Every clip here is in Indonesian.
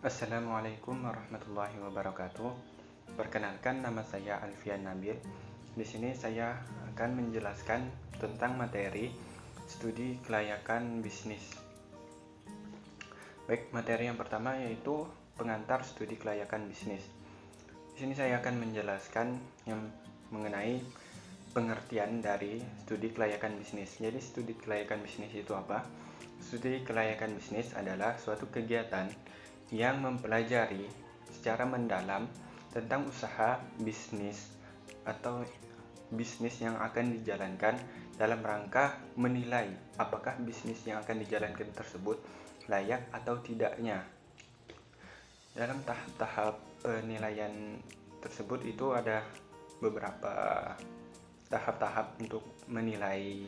Assalamualaikum warahmatullahi wabarakatuh. Perkenalkan, nama saya Alfian Nabil. Di sini saya akan menjelaskan tentang materi studi kelayakan bisnis. Baik, materi yang pertama yaitu pengantar studi kelayakan bisnis. Di sini saya akan menjelaskan yang mengenai pengertian dari studi kelayakan bisnis. Jadi, studi kelayakan bisnis itu apa? Studi kelayakan bisnis adalah suatu kegiatan yang mempelajari secara mendalam tentang usaha bisnis atau bisnis yang akan dijalankan dalam rangka menilai apakah bisnis yang akan dijalankan tersebut layak atau tidaknya. Dalam tahap-tahap penilaian tersebut itu ada beberapa tahap-tahap untuk menilai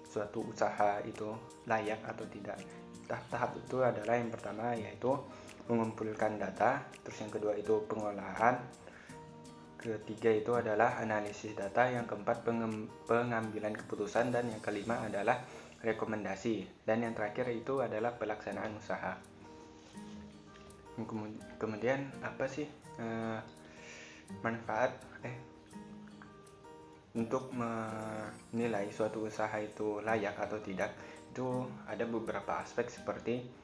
suatu usaha itu layak atau tidak. Tahap-tahap itu adalah yang pertama yaitu mengumpulkan data, terus yang kedua itu pengolahan, ketiga itu adalah analisis data, yang keempat pengambilan keputusan, dan yang kelima adalah rekomendasi, dan yang terakhir itu adalah pelaksanaan usaha. Kemudian apa sih manfaat untuk menilai suatu usaha itu layak atau tidak? Itu ada beberapa aspek seperti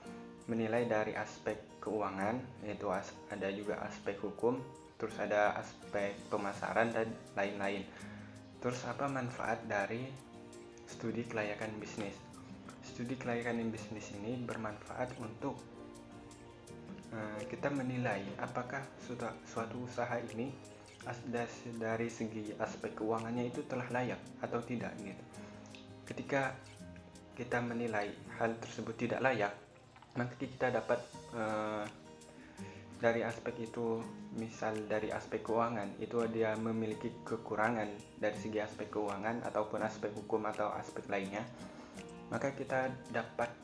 menilai dari aspek keuangan, yaitu ada juga aspek hukum, terus ada aspek pemasaran dan lain-lain. Terus apa manfaat dari studi kelayakan bisnis? Studi kelayakan bisnis ini bermanfaat untuk kita menilai apakah suatu usaha ini dari segi aspek keuangannya itu telah layak atau tidak gitu. Ketika kita menilai hal tersebut tidak layak, maka kita dapat dari aspek itu, misal dari aspek keuangan itu dia memiliki kekurangan dari segi aspek keuangan ataupun aspek hukum atau aspek lainnya, maka kita dapat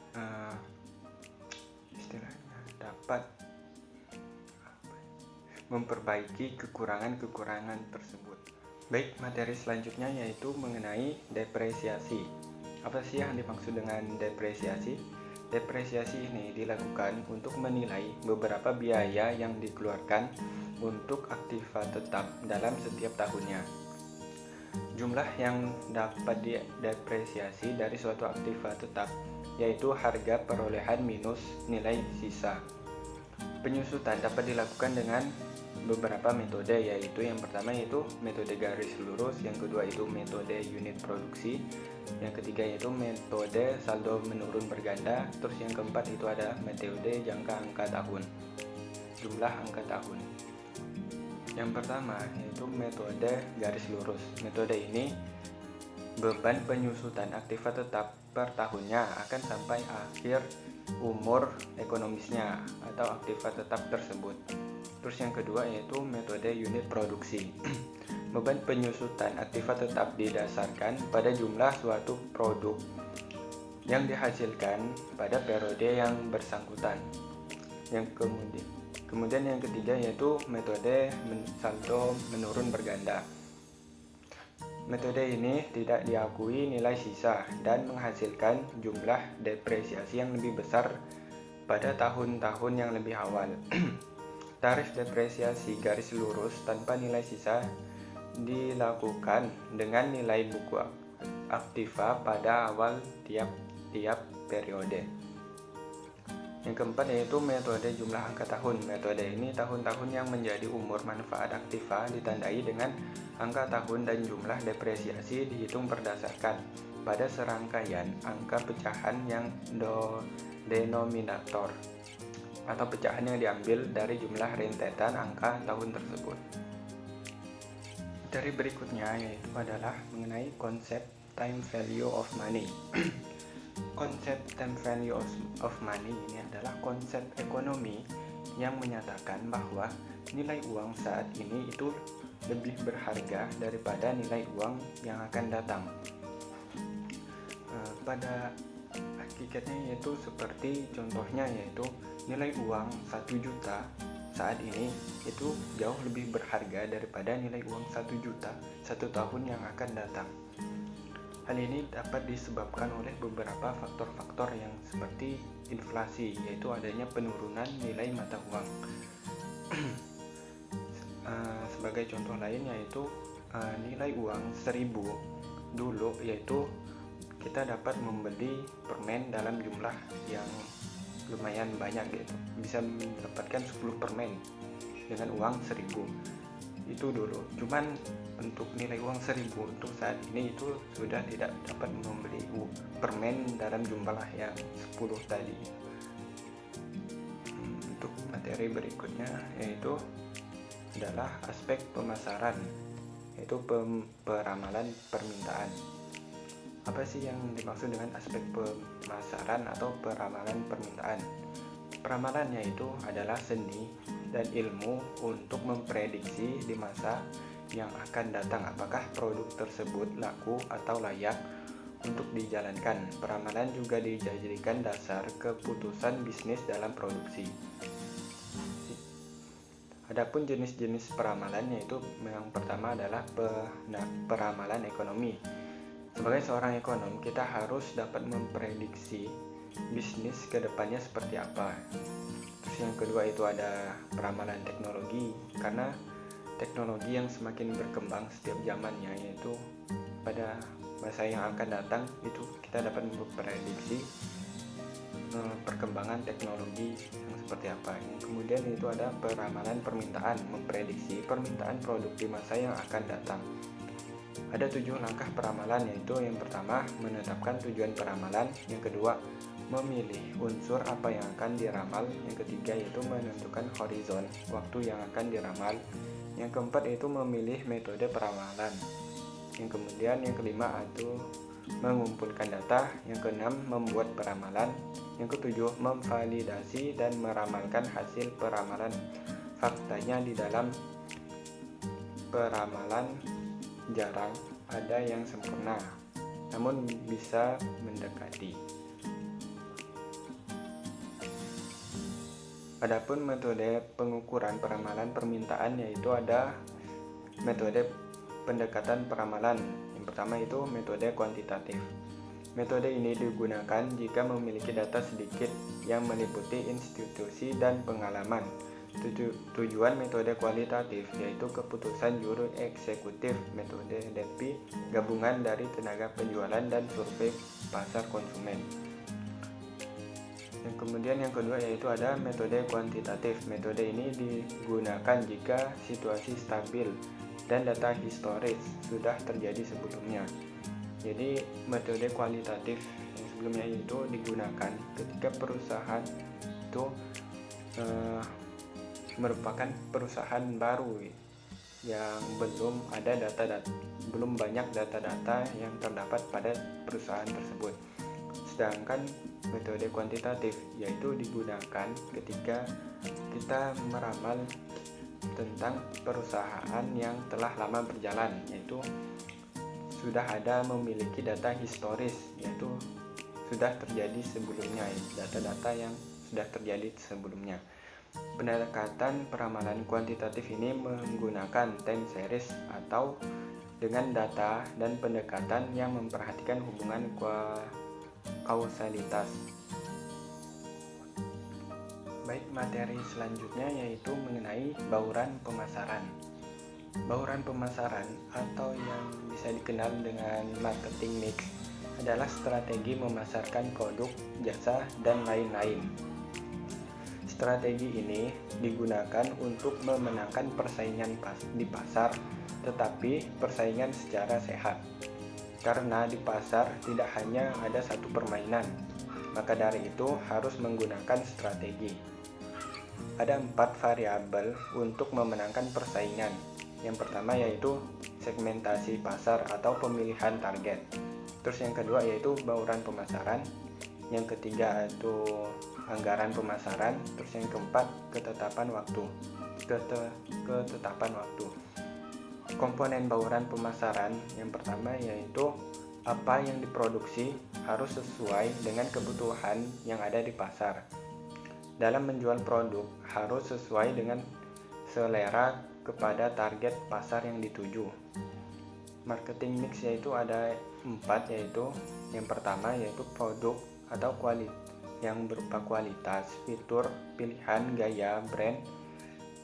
memperbaiki kekurangan-kekurangan tersebut. Baik, materi selanjutnya yaitu mengenai depresiasi. Apa sih yang dimaksud dengan depresiasi? Depresiasi ini dilakukan untuk menilai beberapa biaya yang dikeluarkan untuk aktiva tetap dalam setiap tahunnya. Jumlah yang dapat didepresiasi dari suatu aktiva tetap yaitu harga perolehan minus nilai sisa. Penyusutan dapat dilakukan dengan beberapa metode, yaitu yang pertama yaitu metode garis lurus, yang kedua itu metode unit produksi, yang ketiga yaitu metode saldo menurun berganda, terus yang keempat itu ada metode jangka angka tahun, jumlah angka tahun. Yang pertama yaitu metode garis lurus. Metode ini beban penyusutan aktiva tetap per tahunnya akan sampai akhir umur ekonomisnya atau aktiva tetap tersebut. Terus yang kedua yaitu metode unit produksi. Beban penyusutan aktiva tetap didasarkan pada jumlah suatu produk yang dihasilkan pada periode yang bersangkutan. Kemudian yang ketiga yaitu metode saldo menurun berganda. Metode ini tidak diakui nilai sisa dan menghasilkan jumlah depresiasi yang lebih besar pada tahun-tahun yang lebih awal. Tarif depresiasi garis lurus tanpa nilai sisa dilakukan dengan nilai buku aktiva pada awal tiap periode. Yang keempat yaitu metode jumlah angka tahun. Metode ini tahun-tahun yang menjadi umur manfaat aktiva ditandai dengan angka tahun dan jumlah depresiasi dihitung berdasarkan pada serangkaian angka pecahan yang denominator atau pecahan yang diambil dari jumlah rentetan angka tahun tersebut. Materi berikutnya yaitu adalah mengenai konsep time value of money. Konsep time value of money ini adalah konsep ekonomi yang menyatakan bahwa nilai uang saat ini itu lebih berharga daripada nilai uang yang akan datang. Pada hakikatnya yaitu seperti contohnya yaitu nilai uang 1 juta saat ini itu jauh lebih berharga daripada nilai uang 1 juta 1 tahun yang akan datang. Hal ini dapat disebabkan oleh beberapa faktor-faktor yang seperti inflasi, yaitu adanya penurunan nilai mata uang. Sebagai contoh lain yaitu nilai uang 1000 dulu, yaitu kita dapat membeli permen dalam jumlah yang lumayan banyak, gitu. Bisa mendapatkan 10 permen dengan uang 1000 itu dulu. Cuman untuk nilai uang 1000 untuk saat ini itu sudah tidak dapat membeli permen dalam jumlah yang 10 tadi. Untuk materi berikutnya yaitu adalah aspek pemasaran, yaitu peramalan permintaan. Apa sih yang dimaksud dengan aspek pemasaran atau peramalan permintaan? Peramalan yaitu adalah seni dan ilmu untuk memprediksi di masa yang akan datang apakah produk tersebut laku atau layak untuk dijalankan. Peramalan juga dijadikan dasar keputusan bisnis dalam produksi. Adapun jenis-jenis peramalan yaitu yang pertama adalah peramalan ekonomi. Sebagai seorang ekonom, kita harus dapat memprediksi bisnis ke depannya seperti apa. Terus yang kedua itu ada peramalan teknologi, karena teknologi yang semakin berkembang setiap zamannya, yaitu pada masa yang akan datang itu kita dapat memprediksi perkembangan teknologi yang seperti apa. Kemudian itu ada peramalan permintaan, memprediksi permintaan produk di masa yang akan datang. Ada 7 langkah peramalan, yaitu yang pertama menetapkan tujuan peramalan, yang kedua memilih unsur apa yang akan diramal, yang ketiga yaitu menentukan horizon waktu yang akan diramal, yang keempat yaitu memilih metode peramalan, yang kemudian yang kelima itu mengumpulkan data, yang keenam membuat peramalan, yang ketujuh memvalidasi dan meramalkan hasil peramalan. Faktanya di dalam peramalan jarang ada yang sempurna, namun bisa mendekati. Adapun metode pengukuran peramalan permintaan yaitu ada metode pendekatan peramalan. Yang pertama itu metode kuantitatif. Metode ini digunakan jika memiliki data sedikit yang meliputi institusi dan pengalaman. Tujuan metode kualitatif yaitu keputusan juru eksekutif. Metode DEPI gabungan dari tenaga penjualan dan survei pasar konsumen. Yang kemudian yang kedua yaitu ada metode kuantitatif. Metode ini digunakan jika situasi stabil dan data historis sudah terjadi sebelumnya. Jadi metode kualitatif yang sebelumnya itu digunakan ketika perusahaan itu merupakan perusahaan baru yang belum banyak data-data yang terdapat pada perusahaan tersebut. Sedangkan metode kuantitatif yaitu digunakan ketika kita meramal tentang perusahaan yang telah lama berjalan, yaitu sudah ada memiliki data historis, yaitu sudah terjadi sebelumnya, data-data yang sudah terjadi sebelumnya. Pendekatan peramalan kuantitatif ini menggunakan time series atau dengan data dan pendekatan yang memperhatikan hubungan kausalitas. Baik, materi selanjutnya yaitu mengenai bauran pemasaran. Bauran pemasaran atau yang bisa dikenal dengan marketing mix adalah strategi memasarkan produk, jasa, dan lain-lain. Strategi ini digunakan untuk memenangkan persaingan di pasar, tetapi persaingan secara sehat. Karena di pasar tidak hanya ada satu permainan, maka dari itu harus menggunakan strategi. Ada 4 variabel untuk memenangkan persaingan. Yang pertama yaitu segmentasi pasar atau pemilihan target. Terus yang kedua yaitu bauran pemasaran. Yang ketiga itu anggaran pemasaran. Terus yang keempat ketetapan waktu. Komponen bauran pemasaran yang pertama yaitu apa yang diproduksi harus sesuai dengan kebutuhan yang ada di pasar. Dalam menjual produk harus sesuai dengan selera kepada target pasar yang dituju. Marketing mix yaitu ada 4, yaitu yang pertama yaitu produk atau yang berupa kualitas, fitur, pilihan, gaya, brand,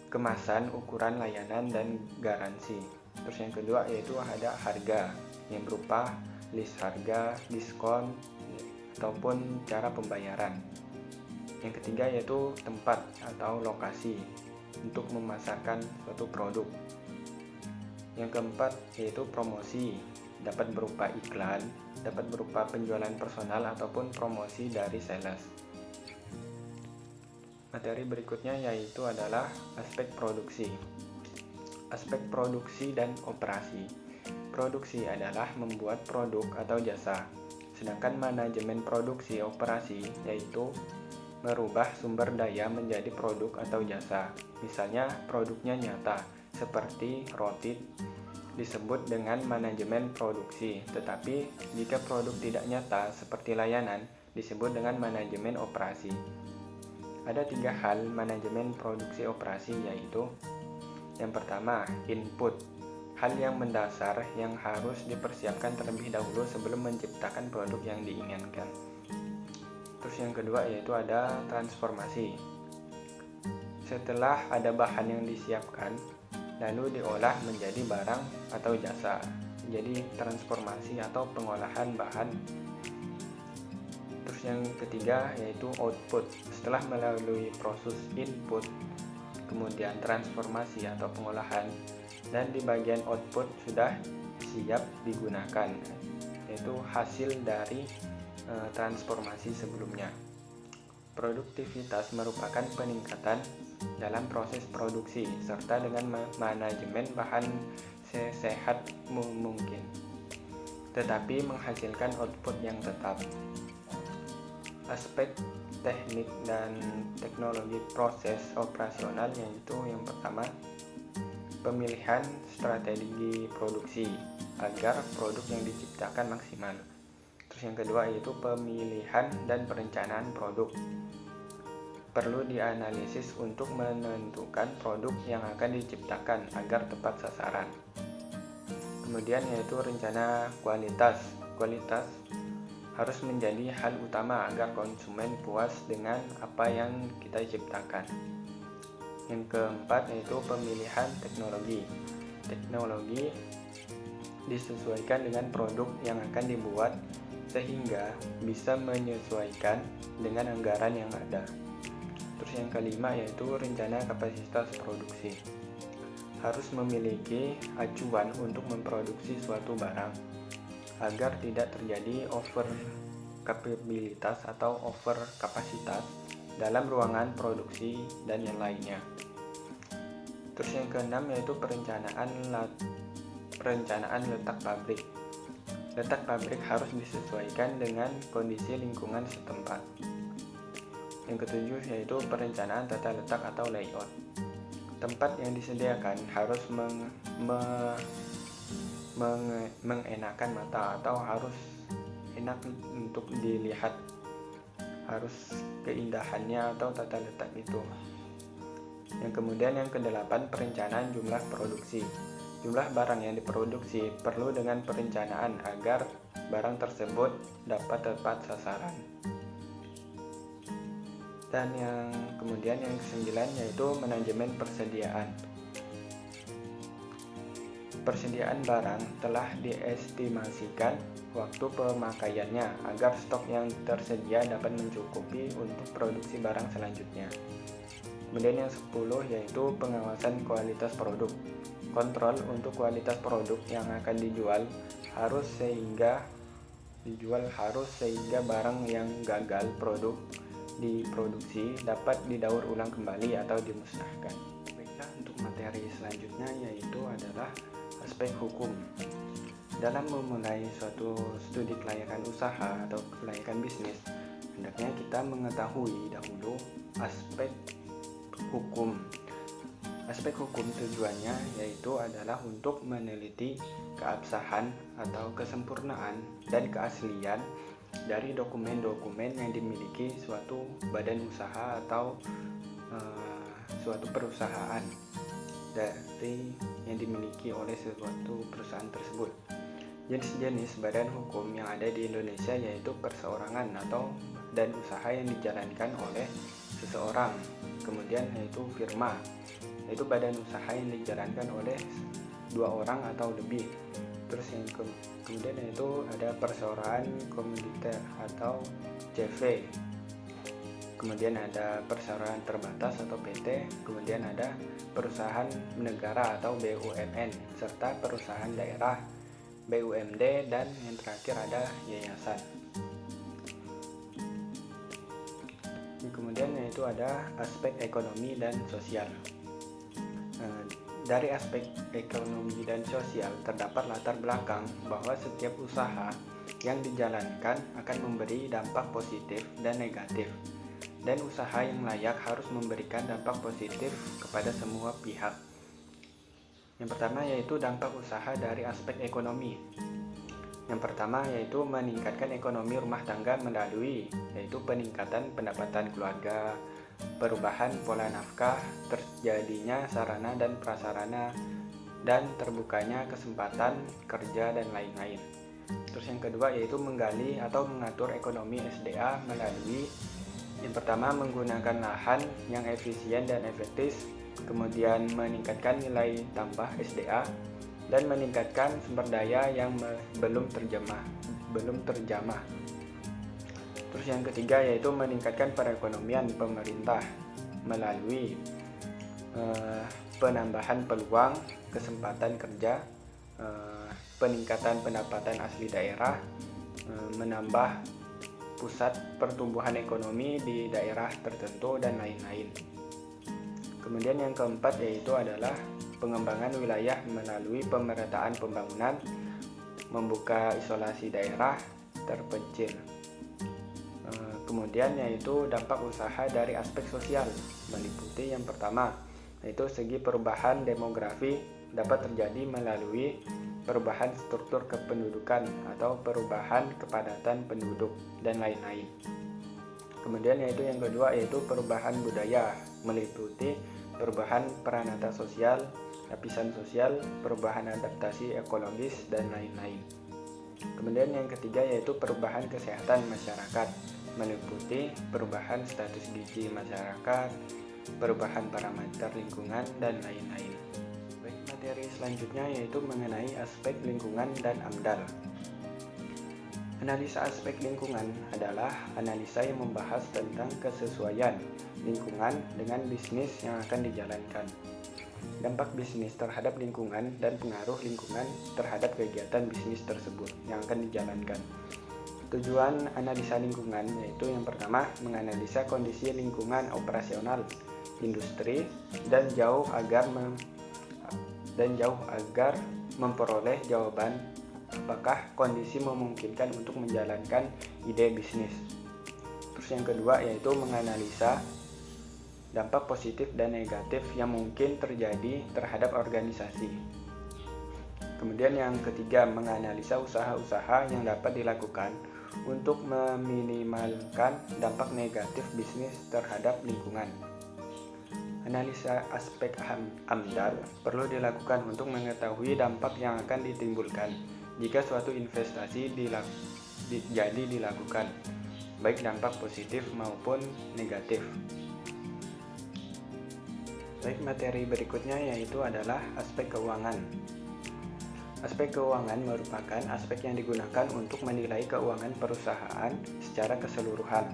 kemasan, ukuran, layanan, dan garansi. Terus yang kedua yaitu ada harga yang berupa list harga, diskon, ataupun cara pembayaran. Yang ketiga yaitu tempat atau lokasi untuk memasarkan suatu produk. Yang keempat yaitu promosi, dapat berupa iklan, dapat berupa penjualan personal ataupun promosi dari sales. Materi berikutnya yaitu adalah aspek produksi. Aspek produksi dan operasi. Produksi adalah membuat produk atau jasa, sedangkan manajemen produksi operasi yaitu merubah sumber daya menjadi produk atau jasa. Misalnya produknya nyata, seperti roti disebut dengan manajemen produksi, tetapi jika produk tidak nyata seperti layanan disebut dengan manajemen operasi. Ada 3 hal manajemen produksi operasi, yaitu yang pertama, input, hal yang mendasar yang harus dipersiapkan terlebih dahulu sebelum menciptakan produk yang diinginkan. Terus yang kedua yaitu ada transformasi. Setelah ada bahan yang disiapkan, lalu diolah menjadi barang atau jasa. Jadi transformasi atau pengolahan bahan. Terus yang ketiga yaitu output. Setelah melalui proses input, kemudian transformasi atau pengolahan, dan di bagian output sudah siap digunakan, yaitu hasil dari transformasi sebelumnya. Produktivitas merupakan peningkatan dalam proses produksi serta dengan manajemen bahan sesehat mungkin, tetapi menghasilkan output yang tetap. Aspek teknik dan teknologi proses operasional yaitu yang pertama, pemilihan strategi produksi agar produk yang diciptakan maksimal. Terus yang kedua yaitu pemilihan dan perencanaan produk. Perlu dianalisis untuk menentukan produk yang akan diciptakan agar tepat sasaran. Kemudian yaitu rencana kualitas. Kualitas harus menjadi hal utama agar konsumen puas dengan apa yang kita ciptakan. Yang keempat yaitu pemilihan teknologi. Teknologi disesuaikan dengan produk yang akan dibuat sehingga bisa menyesuaikan dengan anggaran yang ada. Terus yang kelima yaitu rencana kapasitas produksi. Harus memiliki acuan untuk memproduksi suatu barang agar tidak terjadi over kapabilitas atau over kapasitas dalam ruangan produksi dan yang lainnya. Terus yang keenam yaitu perencanaan letak pabrik. Letak pabrik harus disesuaikan dengan kondisi lingkungan setempat. Yang ketujuh yaitu perencanaan tata letak atau layout. Tempat yang disediakan harus mengenakan mata atau harus enak untuk dilihat, harus keindahannya atau tata letak itu. Yang kemudian yang kedelapan, perencanaan jumlah produksi. Jumlah barang yang diproduksi perlu dengan perencanaan agar barang tersebut dapat tepat sasaran. Dan yang kemudian yang kesembilan yaitu manajemen persediaan. Persediaan barang telah diestimasikan waktu pemakaiannya agar stok yang tersedia dapat mencukupi untuk produksi barang selanjutnya. Kemudian yang 10 yaitu pengawasan kualitas produk. Kontrol untuk kualitas produk yang akan dijual harus sehingga barang yang gagal produk diproduksi dapat didaur ulang kembali atau dimusnahkan. Baiklah, untuk materi selanjutnya yaitu adalah aspek hukum. Dalam memulai suatu studi kelayakan usaha atau kelayakan bisnis, hendaknya kita mengetahui dahulu aspek hukum. Aspek hukum tujuannya yaitu adalah untuk meneliti keabsahan atau kesempurnaan dan keaslian dari dokumen-dokumen yang dimiliki suatu badan usaha atau suatu perusahaan dari yang dimiliki oleh suatu perusahaan tersebut. Jenis-jenis badan hukum yang ada di Indonesia yaitu perseorangan dan usaha yang dijalankan oleh seseorang. Kemudian yaitu firma, yaitu badan usaha yang dijalankan oleh 2 orang atau lebih. Terus yang kemudian yaitu ada perseorangan komuniter atau CV. Kemudian ada perseorangan terbatas atau PT, kemudian ada perusahaan negara atau BUMN, serta perusahaan daerah BUMD, dan yang terakhir ada yayasan. Kemudian yaitu ada aspek ekonomi dan sosial. Dari aspek ekonomi dan sosial terdapat latar belakang bahwa setiap usaha yang dijalankan akan memberi dampak positif dan negatif, dan usaha yang layak harus memberikan dampak positif kepada semua pihak. Yang pertama yaitu dampak usaha dari aspek ekonomi. Yang pertama yaitu meningkatkan ekonomi rumah tangga melalui yaitu peningkatan pendapatan keluarga, perubahan pola nafkah, terjadinya sarana dan prasarana, dan terbukanya kesempatan kerja dan lain-lain. Terus yang kedua yaitu menggali atau mengatur ekonomi SDA melalui yang pertama menggunakan lahan yang efisien dan efektif, kemudian meningkatkan nilai tambah SDA, dan meningkatkan sumber daya yang belum terjamah. Terus yang ketiga yaitu meningkatkan perekonomian pemerintah melalui penambahan peluang kesempatan kerja, peningkatan pendapatan asli daerah, menambah pusat pertumbuhan ekonomi di daerah tertentu, dan lain-lain. Kemudian yang keempat yaitu adalah pengembangan wilayah melalui pemerataan pembangunan, membuka isolasi daerah terpencil. Kemudian yaitu dampak usaha dari aspek sosial, meliputi yang pertama yaitu segi perubahan demografi dapat terjadi melalui perubahan struktur kependudukan atau perubahan kepadatan penduduk, dan lain-lain. Kemudian yaitu yang kedua yaitu perubahan budaya, meliputi perubahan peranata sosial, lapisan sosial, perubahan adaptasi ekologis, dan lain-lain. Kemudian yang ketiga yaitu perubahan kesehatan masyarakat, meliputi perubahan status gizi masyarakat, perubahan parameter lingkungan, dan lain-lain. Baik, materi selanjutnya yaitu mengenai aspek lingkungan dan AMDAL. Analisa aspek lingkungan adalah analisa yang membahas tentang kesesuaian lingkungan dengan bisnis yang akan dijalankan, dampak bisnis terhadap lingkungan, dan pengaruh lingkungan terhadap kegiatan bisnis tersebut yang akan dijalankan. Tujuan analisa lingkungan yaitu yang pertama menganalisa kondisi lingkungan operasional industri dan jauh agar memperoleh jawaban apakah kondisi memungkinkan untuk menjalankan ide bisnis. Terus yang kedua yaitu menganalisa dampak positif dan negatif yang mungkin terjadi terhadap organisasi. Kemudian yang ketiga menganalisa usaha-usaha yang dapat dilakukan untuk meminimalkan dampak negatif bisnis terhadap lingkungan. Analisa aspek AMDAL perlu dilakukan untuk mengetahui dampak yang akan ditimbulkan jika suatu investasi jadi dilakukan, baik dampak positif maupun negatif. Baik, materi berikutnya yaitu adalah aspek keuangan. Aspek keuangan merupakan aspek yang digunakan untuk menilai keuangan perusahaan secara keseluruhan.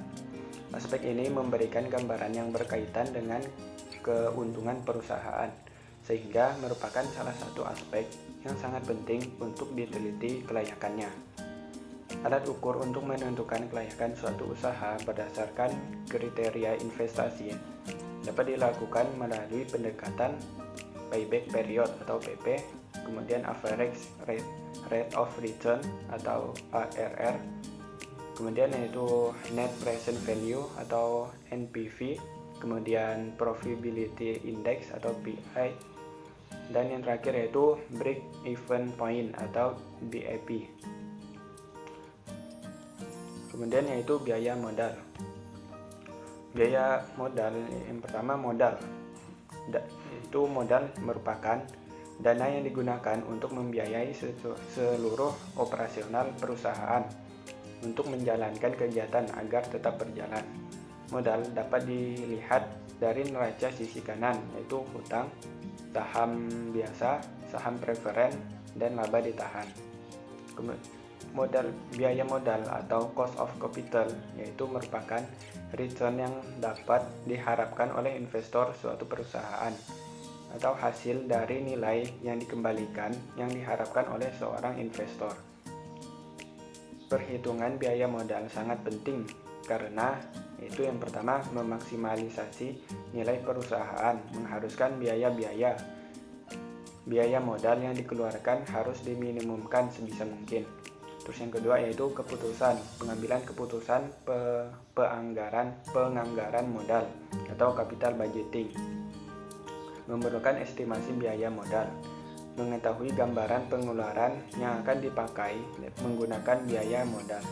Aspek ini memberikan gambaran yang berkaitan dengan keuntungan perusahaan, sehingga merupakan salah satu aspek yang sangat penting untuk diteliti kelayakannya. Alat ukur untuk menentukan kelayakan suatu usaha berdasarkan kriteria investasi dapat dilakukan melalui pendekatan payback period atau PP, kemudian average rate of return atau ARR, kemudian yaitu net present value atau NPV, kemudian profitability index atau PI, dan yang terakhir yaitu break even point atau BEP. Kemudian yaitu biaya modal. Biaya modal yang pertama modal. Itu modal merupakan Dana yang digunakan untuk membiayai seluruh operasional perusahaan untuk menjalankan kegiatan agar tetap berjalan. Modal dapat dilihat dari neraca sisi kanan, yaitu hutang, saham biasa, saham preferen, dan laba ditahan. Biaya modal atau cost of capital yaitu merupakan return yang dapat diharapkan oleh investor suatu perusahaan atau hasil dari nilai yang dikembalikan yang diharapkan oleh seorang investor. Perhitungan biaya modal sangat penting karena itu yang pertama, memaksimalisasi nilai perusahaan mengharuskan biaya modal yang dikeluarkan harus diminimumkan sebisa mungkin. Terus yang kedua yaitu pengambilan keputusan penganggaran modal atau capital budgeting. Memerlukan estimasi biaya modal, mengetahui gambaran pengeluaran yang akan dipakai menggunakan biaya modal.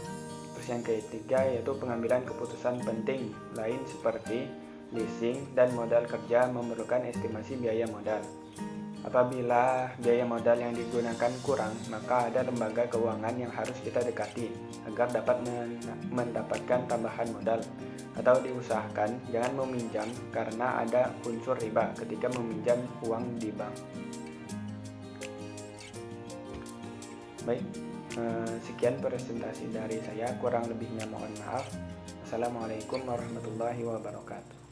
Terus yang ketiga yaitu pengambilan keputusan penting lain seperti leasing dan modal kerja memerlukan estimasi biaya modal. Apabila biaya modal yang digunakan kurang, maka ada lembaga keuangan yang harus kita dekati agar dapat mendapatkan tambahan modal. Atau diusahakan jangan meminjam karena ada unsur riba ketika meminjam uang di bank. Baik, sekian presentasi dari saya, kurang lebihnya mohon maaf. Assalamualaikum warahmatullahi wabarakatuh.